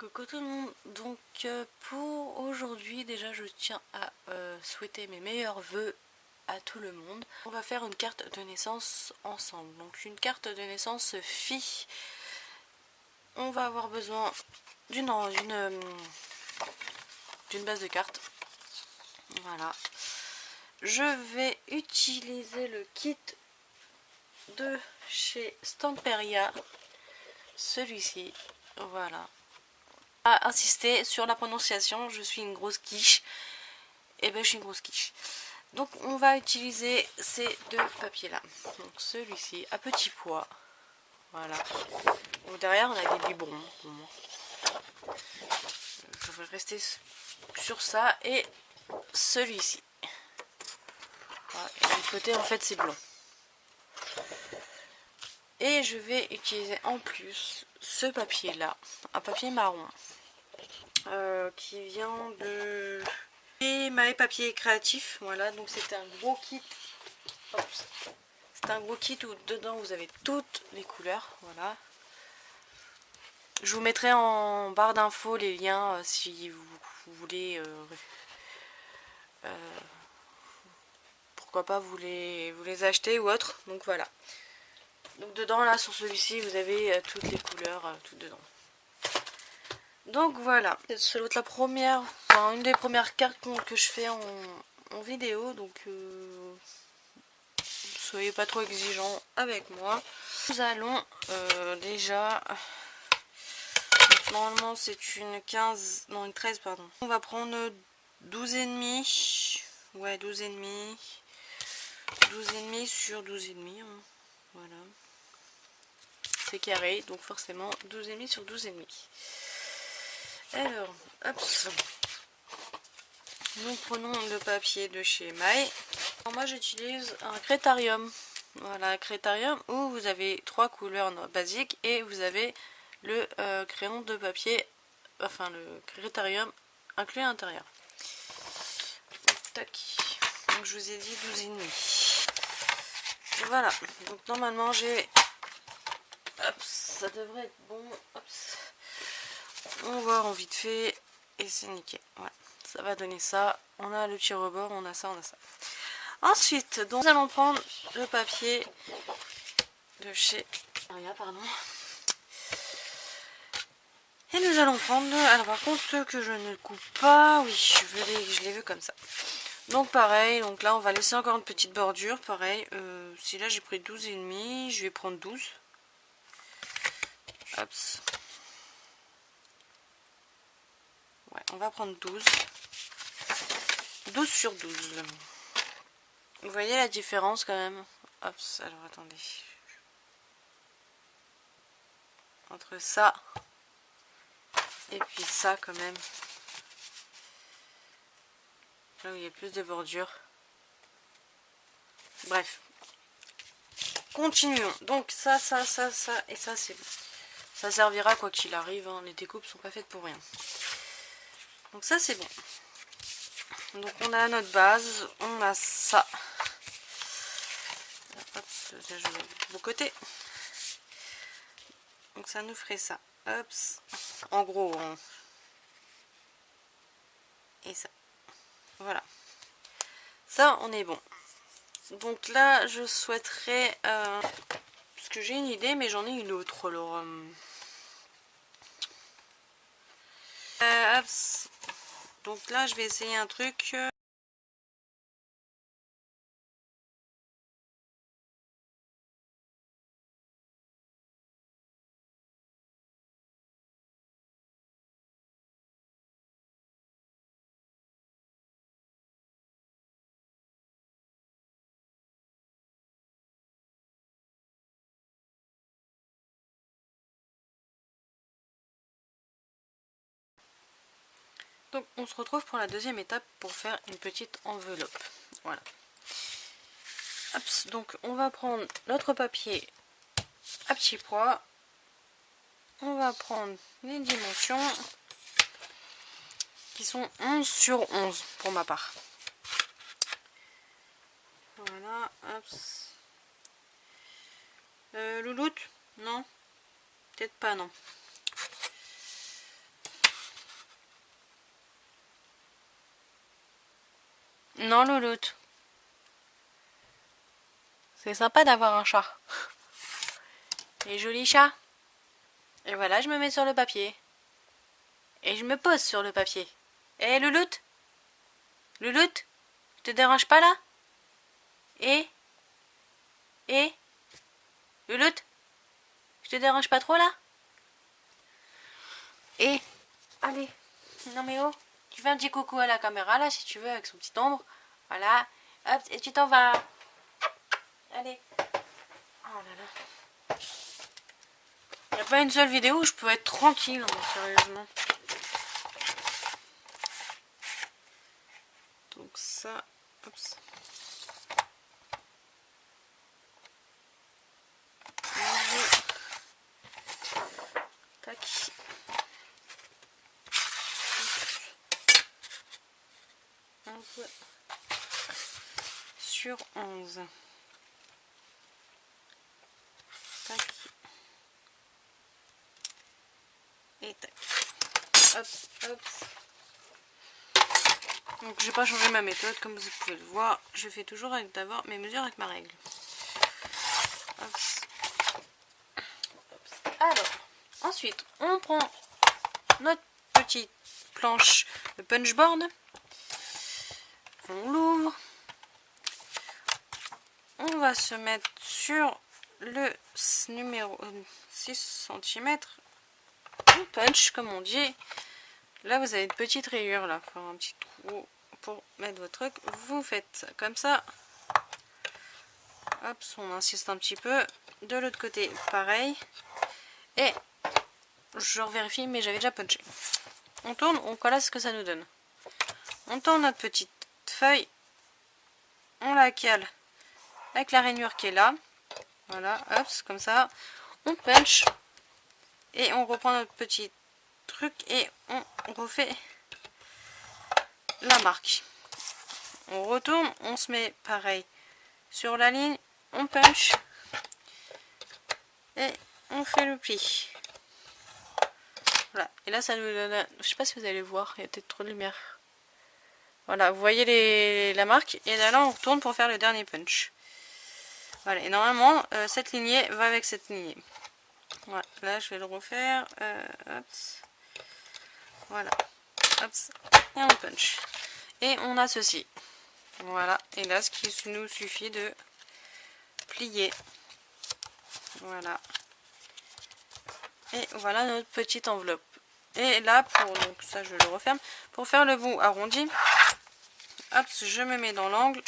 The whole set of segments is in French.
Coucou tout le monde, donc pour aujourd'hui déjà je tiens à souhaiter mes meilleurs vœux à tout le monde. On va faire une carte de naissance ensemble, donc une carte de naissance fille. On va avoir besoin d'une base de cartes, voilà. Je vais utiliser le kit de chez Stamperia, celui-ci, voilà. À insister sur la prononciation, je suis une grosse quiche. Et ben je suis une grosse quiche. Donc on va utiliser ces deux papiers là. Donc celui-ci à petit pois. Voilà. Donc derrière on a des biberons. Je vais rester sur ça. Et celui-ci. Voilà. Et de l'autre côté en fait c'est blanc. Et je vais utiliser en plus ce papier là. Un papier marron. Qui vient de... Et My Papier Créatif, voilà, donc c'est un gros kit. C'est un gros kit où dedans vous avez toutes les couleurs, voilà. Je vous mettrai en barre d'infos les liens si vous voulez, pourquoi pas vous les acheter ou autre, donc voilà. Donc dedans là sur celui-ci vous avez toutes les couleurs, tout dedans. Donc voilà, c'est la première, enfin une des premières cartes que je fais en vidéo, donc soyez pas trop exigeants avec moi. Nous allons déjà, donc normalement c'est une 15, non une 13 pardon. On va prendre 12 et demi, ouais 12 et demi, 12 et demi sur 12 et demi, hein. Voilà. C'est carré, donc forcément 12 et demi sur 12 et demi. Alors, hop. Nous prenons le papier de chez My. Alors moi j'utilise un Crétarium. Voilà, un Crétarium où vous avez 3 couleurs basiques et vous avez le crayon de papier, enfin le Crétarium inclus à l'intérieur. Tac. Donc je vous ai dit 12 et demi. Voilà. Donc normalement j'ai... Hop, ça devrait être bon. Hop. On va voir en vite fait et c'est nickel. Ouais, ça va donner ça. On a le petit rebord, on a ça, on a ça. Ensuite, donc, nous allons prendre le papier de chez Aria, pardon. Et nous allons prendre, alors par contre que je ne coupe pas, oui, je l'ai vu comme ça. Donc pareil, donc là on va laisser encore une petite bordure, pareil. Si là j'ai pris 12 et demi, je vais prendre 12. Hop. Ouais, on va prendre 12. 12 sur 12. Vous voyez la différence quand même. Hop, alors attendez. Entre ça et puis ça quand même. Là où il y a plus de bordure. Bref. Continuons. Donc ça et ça c'est bon. Ça servira quoi qu'il arrive, hein. Les découpes sont pas faites pour rien. Donc ça c'est bon. Donc on a notre base, on a ça. Hop, je vais de côté. Donc ça nous ferait ça. Hop. En gros, et ça. Voilà. Ça, on est bon. Donc là, je souhaiterais... parce que j'ai une idée, mais j'en ai une autre. Alors, hop. Donc là, je vais essayer un truc... Donc on se retrouve pour la deuxième étape pour faire une petite enveloppe. Voilà. Hop, donc on va prendre notre papier à petits pois. On va prendre les dimensions qui sont 11 sur 11 pour ma part. Voilà, hop. Louloute? Non? Peut-être pas, non. Non, louloute. C'est sympa d'avoir un chat. Et joli chat. Et voilà, je me mets sur le papier. Et je me pose sur le papier. Eh, louloute? Louloute? Je te dérange pas là? Et louloute? Je te dérange pas trop là? Et allez. Non mais oh. Tu fais un petit coucou à la caméra là si tu veux avec son petit ombre. Voilà. Hop, et tu t'en vas. Allez. Oh là là. Il n'y a pas une seule vidéo où je peux être tranquille, hein, sérieusement. Donc ça, hop. Tac. Sur 11. Tac. Et tac. Hop, hop. Donc j'ai pas changé ma méthode comme vous pouvez le voir. Je fais toujours avec d'abord mes mesures avec ma règle. Hop. Hop. Alors, ensuite on prend notre petite planche de punchboard. On l'ouvre. On va se mettre sur le numéro 6 cm. On punch comme on dit. Là vous avez une petite rayure là, faire un petit trou pour mettre votre truc. Vous faites comme ça. Hop, on insiste un petit peu. De l'autre côté, pareil. Et je revérifie, mais j'avais déjà punché. On tourne, voilà ce que ça nous donne. On tourne notre petite feuille. On la cale avec la rainure qui est là. Voilà, hop, comme ça. On punch. Et on reprend notre petit truc et on refait la marque. On retourne, on se met pareil sur la ligne, on punch et on fait le pli. Voilà, et là ça nous donne, je sais pas si vous allez voir, il y a peut-être trop de lumière. Voilà, vous voyez la marque et là on retourne pour faire le dernier punch. Voilà, et normalement cette lignée va avec cette lignée. Voilà, là je vais le refaire. Hop. Voilà, hop, et on punch. Et on a ceci. Voilà, et là ce qui nous suffit de plier. Voilà. Et voilà notre petite enveloppe. Et là, donc ça je le referme. Pour faire le bout arrondi, hop, je me mets dans l'angle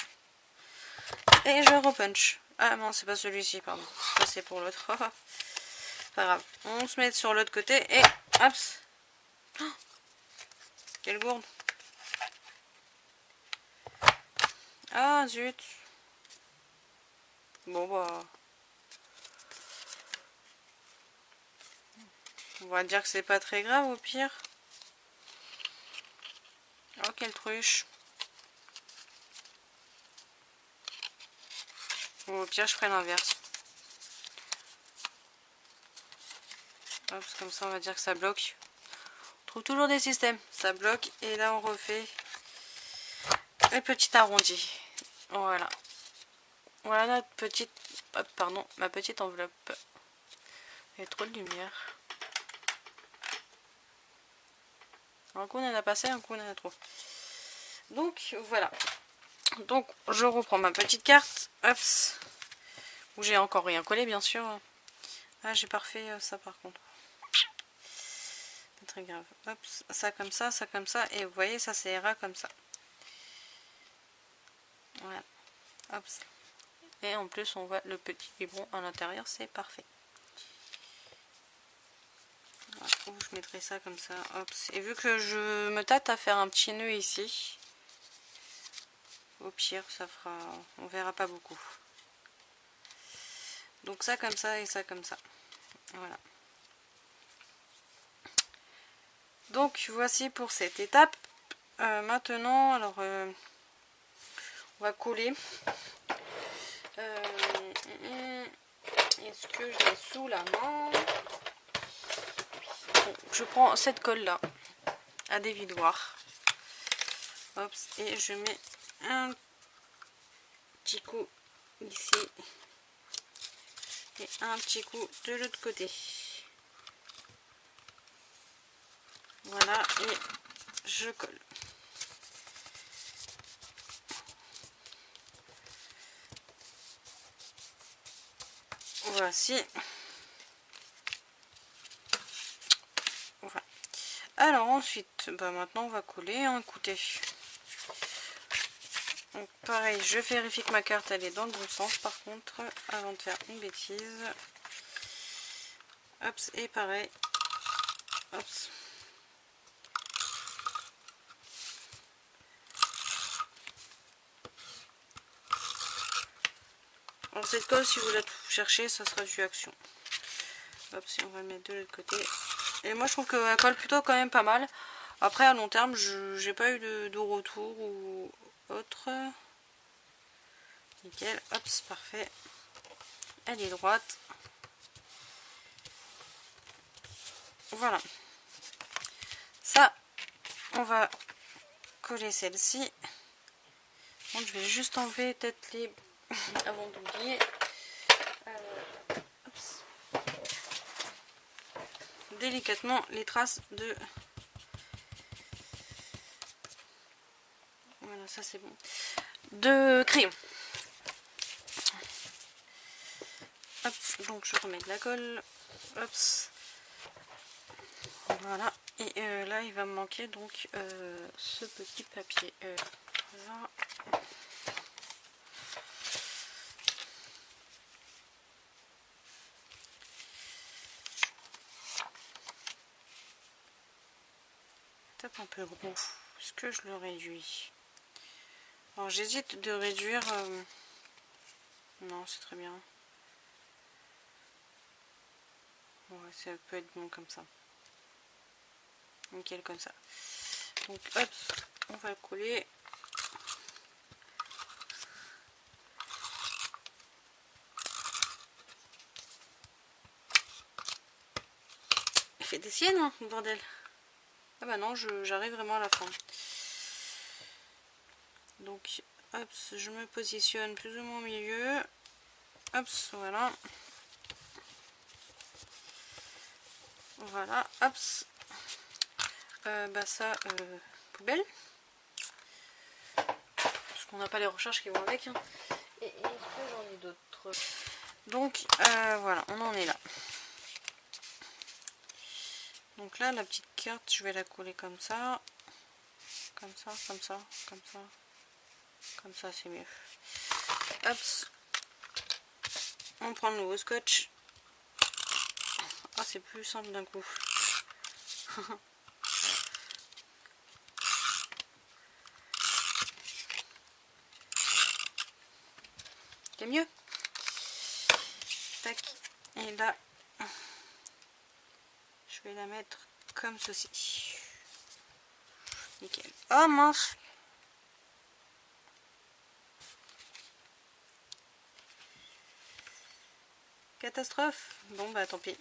et je repunch. Ah non, c'est pas celui-ci, pardon. Ça c'est pour l'autre. Pas grave. On se met sur l'autre côté et hop. Oh, quelle gourde. Ah zut. Bon bah. On va dire que c'est pas très grave au pire. Oh quelle truche. Bon, au pire je ferai l'inverse. Hop, comme ça on va dire que ça bloque. On trouve toujours des systèmes. Ça bloque et là on refait le petit arrondi. Voilà. Voilà notre petite... Hop, pardon, ma petite enveloppe. Il y a trop de lumière. Un coup on en a passé, un coup on en a trop. Donc voilà. Donc je reprends ma petite carte. Hop. Où j'ai encore rien collé bien sûr. Ah j'ai pas refait ça par contre. C'est très grave. Hop, ça comme ça, ça comme ça. Et vous voyez ça s'ira comme ça. Voilà. Hop. Et en plus on voit le petit biberon à l'intérieur, c'est parfait. Voilà, je mettrai ça comme ça. Hop. Et vu que je me tâte à faire un petit nœud ici, au pire ça fera, on verra pas beaucoup. Donc ça comme ça et ça comme ça. Voilà. Donc voici pour cette étape. Maintenant, alors on va coller. Est-ce que je l'ai sous la main? Bon, je prends cette colle là à dévidoir. Hop, et je mets un petit coup ici et un petit coup de l'autre côté. Voilà, et je colle. Voici. Voilà. Alors ensuite, bah maintenant on va coller un côté. Donc pareil, je vérifie que ma carte elle est dans le bon sens par contre, avant de faire une bêtise. Hop, et pareil. Hop. Alors cette colle, si vous la cherchez, ça sera du Action. Hop, si on va le mettre de l'autre côté. Et moi je trouve qu'elle colle plutôt quand même pas mal. Après à long terme, j'ai pas eu de retour ou autre. Nickel, hop, c'est parfait. Elle est droite. Voilà. Ça, on va coller celle-ci. Donc je vais juste enlever peut-être les avant d'oublier. Délicatement les traces de... Voilà, ça c'est bon. De crayon. Hop, donc je remets de la colle. Hop. Voilà. Et là il va me manquer donc ce petit papier. Voilà. Peut-être un peu gros. Est-ce que je le réduis? Alors j'hésite de réduire... Non, c'est très bien. Ouais, ça peut être bon comme ça. Nickel comme ça. Donc hop, on va coller. Elle fait des siennes, hein, bordel. Ah bah non, j'arrive vraiment à la fin. Donc hop, je me positionne plus ou moins au milieu. Hop, voilà. Voilà, hop. Bah ça, poubelle. Parce qu'on n'a pas les recherches qui vont avec. Hein. Et est-ce que j'en ai d'autres? Donc voilà, on en est là. Donc là, la petite carte, je vais la coller comme ça. Comme ça, comme ça, comme ça. Comme ça, c'est mieux. Hop. On prend le nouveau scotch. Ah, c'est plus simple d'un coup. C'est mieux. Tac. Et là, je vais la mettre comme ceci. Nickel. Oh mince. Catastrophe. Bon bah tant pis.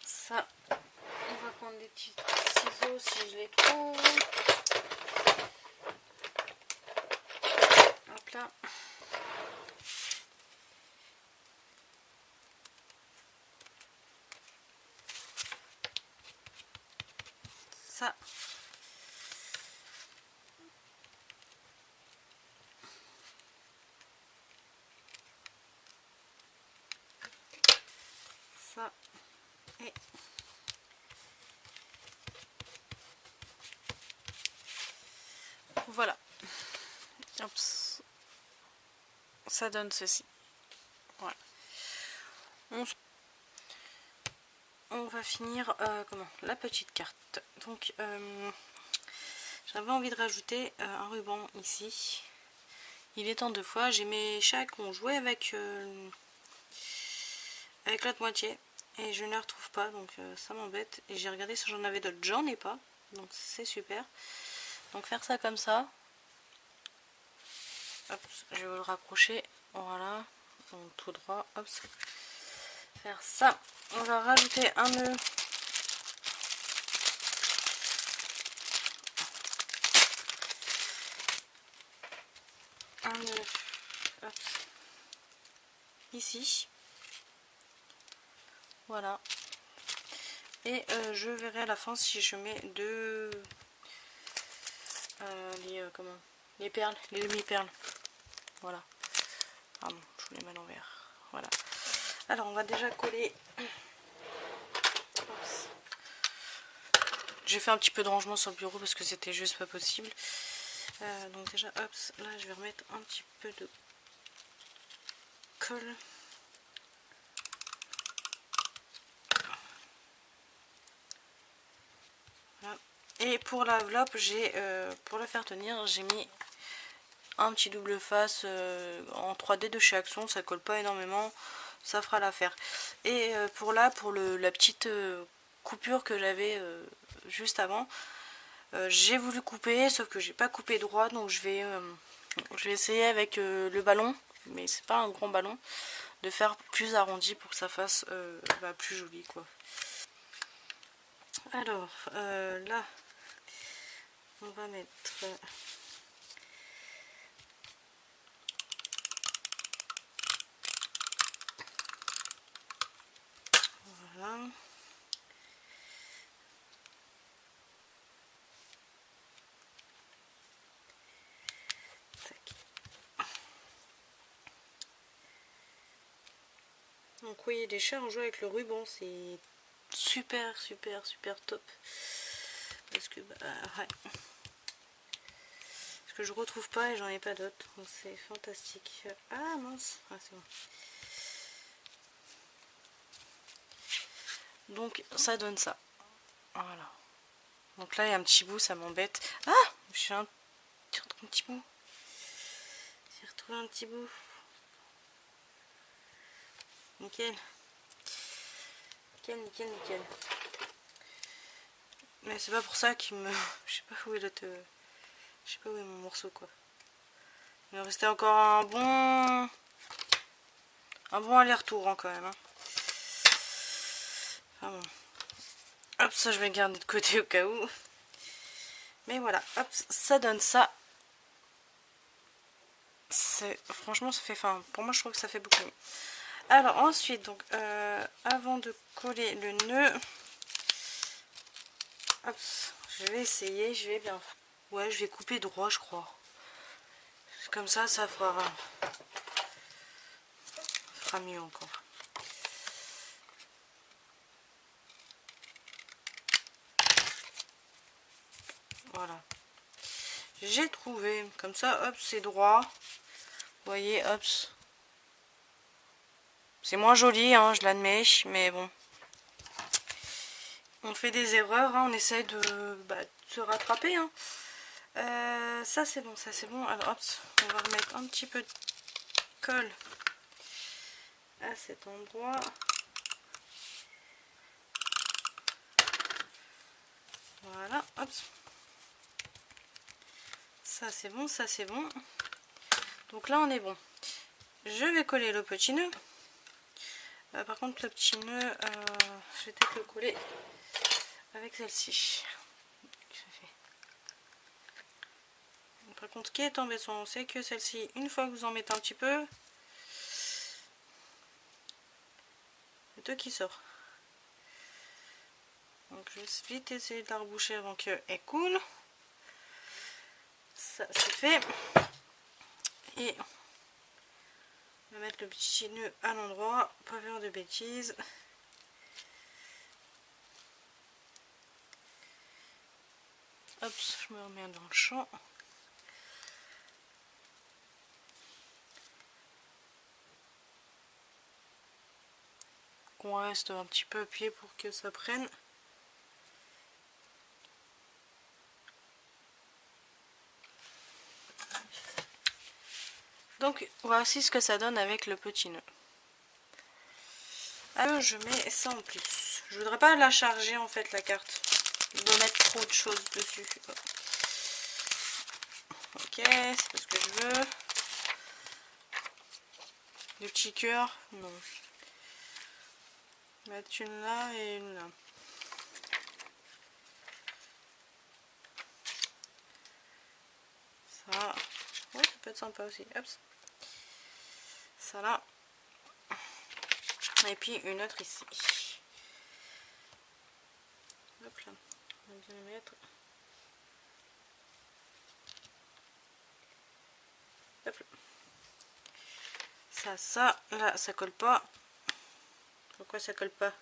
Ça, on va prendre des petits ciseaux si je les trouve. Hop là. Ça. Ça. Et voilà. Hop. Ça donne ceci. Voilà. On va finir comment la petite carte. Donc j'avais envie de rajouter un ruban ici. Il est en deux fois. J'ai mes chats qui ont joué avec l'autre moitié et je ne les retrouve pas, donc ça m'embête. Et j'ai regardé si j'en avais d'autres, j'en ai pas, donc c'est super. Donc faire ça comme ça. hop, je vais vous le rapprocher, voilà, donc tout droit, hop, faire ça. On va rajouter un nœud. Un nœud, hop, ici, voilà. Et je verrai à la fin si je mets les perles, les demi-perles. Voilà. Pardon, je vous les mets à l'envers. Voilà. Alors on va déjà coller. J'ai fait un petit peu de rangement sur le bureau parce que c'était juste pas possible. Donc déjà, hop, là je vais remettre un petit peu de colle. Voilà. Et pour l'enveloppe, pour la faire tenir, j'ai mis un petit double face en 3D de chez Action. Ça colle pas énormément, ça fera l'affaire. Et pour la petite coupure que j'avais juste avant, j'ai voulu couper, sauf que j'ai pas coupé droit, donc je vais essayer avec le ballon, mais c'est pas un grand ballon, de faire plus arrondi pour que ça fasse plus joli quoi. Alors là on va mettre voilà. Donc oui, les chats ont joué avec le ruban, c'est super top. Parce que ouais. Parce que je retrouve pas et j'en ai pas d'autres. Donc c'est fantastique. Ah mince, ah, c'est bon. Donc ça donne ça. Voilà. Donc là il y a un petit bout, ça m'embête. Ah, j'ai retrouvé un petit bout. J'ai retrouvé un petit bout. Nickel. Nickel. Mais c'est pas pour ça qu'il me... Je sais pas où est l'autre... Je sais pas où est mon morceau quoi. Il me restait encore un bon aller-retour hein, quand même. Hein. Enfin bon. Hop, ça je vais garder de côté au cas où. Mais voilà, hop, ça donne ça. Franchement ça fait... Enfin, pour moi je trouve que ça fait beaucoup mieux. Alors ensuite, donc, avant de coller le nœud, hop, je vais essayer, je vais bien... Ouais, je vais couper droit, je crois. Comme ça fera mieux encore. Voilà. J'ai trouvé, comme ça, hop, c'est droit. Vous voyez, hop. C'est moins joli, hein, je l'admets, mais bon. On fait des erreurs, hein, on essaye de se rattraper. Hein. Ça c'est bon, Alors hop, on va remettre un petit peu de colle à cet endroit. Voilà, hop. Ça c'est bon. Donc là on est bon. Je vais coller le petit nœud. Par contre le petit nœud, je vais peut-être le coller avec celle-ci. Par contre, ce qui est embêtant, c'est que celle-ci, une fois que vous en mettez un petit peu, le tout qui sort. Donc je vais vite essayer de la reboucher avant qu'elle coule. Ça c'est fait. Et on va mettre le petit nœud à l'endroit, pas faire de bêtises. Hop, je me remets dans le champ. Qu'on reste un petit peu appuyé pour que ça prenne. Donc voici ce que ça donne avec le petit nœud. Alors je mets ça en plus. Je voudrais pas la charger en fait la carte. Je dois mettre trop de choses dessus. Ok, c'est pas ce que je veux. Des petits cœurs, non. Mettre une là et une là. Ça, ouais, ça peut être sympa aussi. Hop. Ça là. Et puis une autre ici. Hop là. On va bien les mettre. Hop là. Ça, là, ça colle pas. Pourquoi ça colle pas?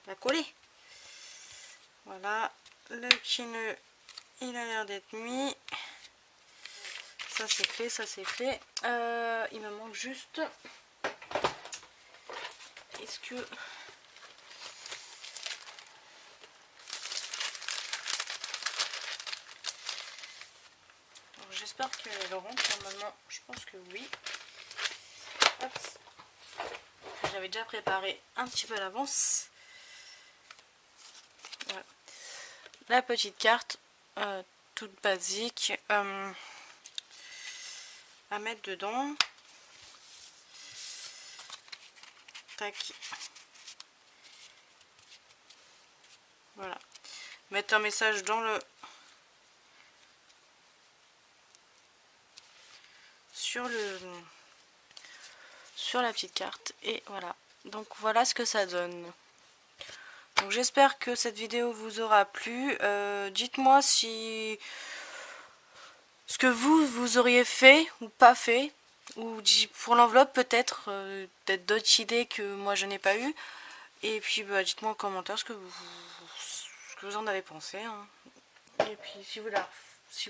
La coller. Voilà. Le petit nœud, il a l'air d'être mis. Ça c'est fait, ça c'est fait. Il me manque juste... Est-ce que... J'espère qu'elle rentre normalement. Je pense que oui. Hop. J'avais déjà préparé un petit peu à l'avance. Voilà. La petite carte, toute basique, à mettre dedans. Tac. Voilà. Mettre un message dans le... sur la petite carte, et voilà. Donc voilà ce que ça donne. Donc j'espère que cette vidéo vous aura plu. Dites-moi si ce que vous auriez fait ou pas fait, ou pour l'enveloppe peut-être d'autres idées que moi je n'ai pas eu. Et puis bah, dites-moi en commentaire ce que vous en avez pensé, hein. Et puis si vous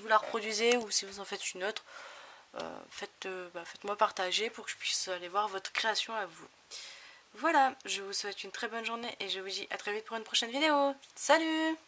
la reproduisez ou si vous en faites une autre, faites-moi partager pour que je puisse aller voir votre création à vous. Voilà, je vous souhaite une très bonne journée et je vous dis à très vite pour une prochaine vidéo. Salut!